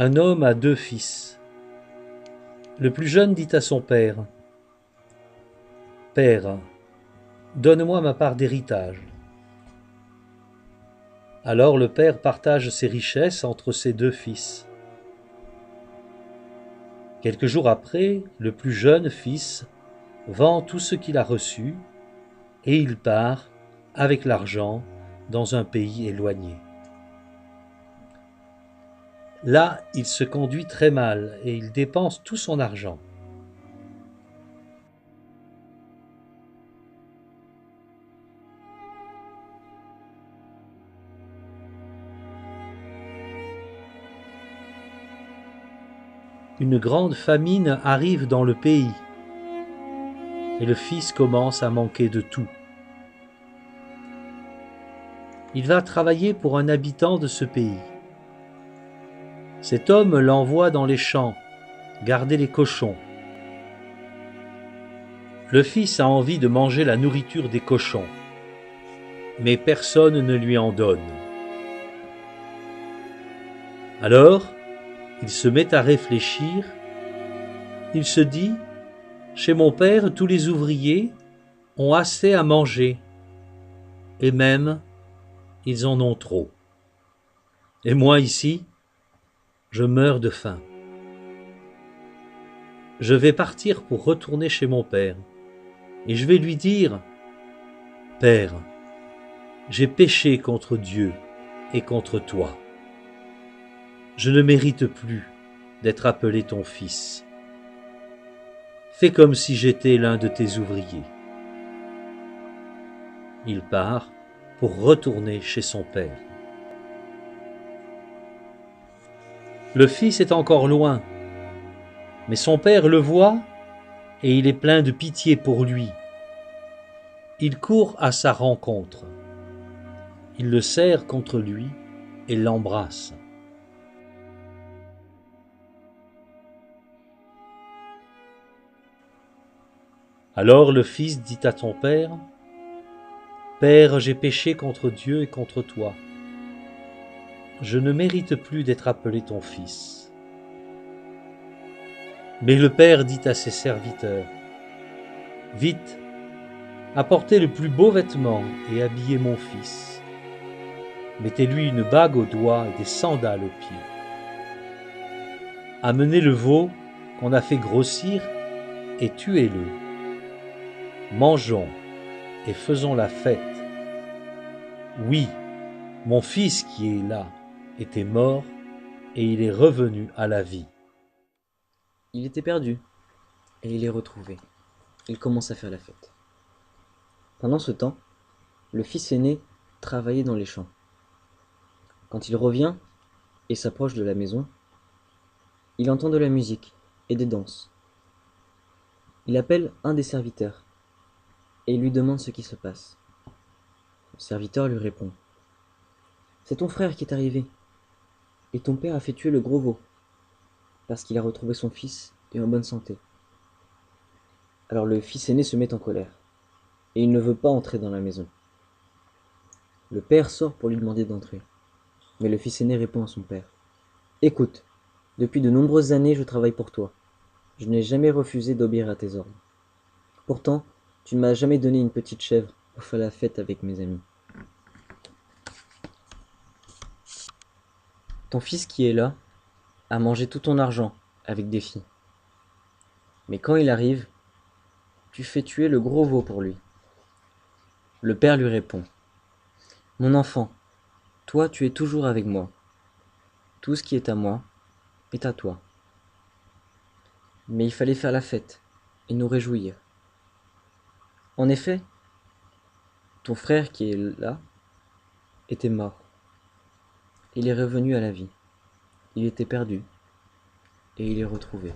Un homme a 2 fils. Le plus jeune dit à son père : « Père, donne-moi ma part d'héritage. » Alors le père partage ses richesses entre ses 2 fils. Quelques jours après, le plus jeune fils vend tout ce qu'il a reçu et il part avec l'argent dans un pays éloigné. Là, il se conduit très mal et il dépense tout son argent. Une grande famine arrive dans le pays et le fils commence à manquer de tout. Il va travailler pour un habitant de ce pays. Cet homme l'envoie dans les champs, garder les cochons. Le fils a envie de manger la nourriture des cochons, mais personne ne lui en donne. Alors, il se met à réfléchir. Il se dit : chez mon père, tous les ouvriers ont assez à manger, et même, ils en ont trop. Et moi ici, je meurs de faim. Je vais partir pour retourner chez mon père, et je vais lui dire : Père, j'ai péché contre Dieu et contre toi. Je ne mérite plus d'être appelé ton fils. Fais comme si j'étais l'un de tes ouvriers. Il part pour retourner chez son père. Le fils est encore loin, mais son père le voit et il est plein de pitié pour lui. Il court à sa rencontre. Il le serre contre lui et l'embrasse. Alors le fils dit à son père : Père, j'ai péché contre Dieu et contre toi. Je ne mérite plus d'être appelé ton fils. Mais le père dit à ses serviteurs : Vite, apportez le plus beau vêtement et habillez mon fils. Mettez-lui une bague au doigt et des sandales aux pieds. Amenez le veau qu'on a fait grossir et tuez-le. Mangeons et faisons la fête. Oui, mon fils qui est là était mort et il est revenu à la vie. Il était perdu et il est retrouvé. Il commence à faire la fête. Pendant ce temps, le fils aîné travaillait dans les champs. Quand il revient et s'approche de la maison, il entend de la musique et des danses. Il appelle un des serviteurs et lui demande ce qui se passe. Le serviteur lui répond : C'est ton frère qui est arrivé, et ton père a fait tuer le gros veau, parce qu'il a retrouvé son fils et en bonne santé. Alors le fils aîné se met en colère, et il ne veut pas entrer dans la maison. Le père sort pour lui demander d'entrer, mais le fils aîné répond à son père : Écoute, depuis de nombreuses années je travaille pour toi. Je n'ai jamais refusé d'obéir à tes ordres. Pourtant, tu ne m'as jamais donné une petite chèvre pour faire la fête avec mes amis. Ton fils qui est là a mangé tout ton argent avec des filles. Mais quand il arrive, tu fais tuer le gros veau pour lui. Le père lui répond : Mon enfant, toi tu es toujours avec moi. Tout ce qui est à moi est à toi. Mais il fallait faire la fête et nous réjouir. En effet, ton frère qui est là était mort. Il est revenu à la vie. Il était perdu et il est retrouvé.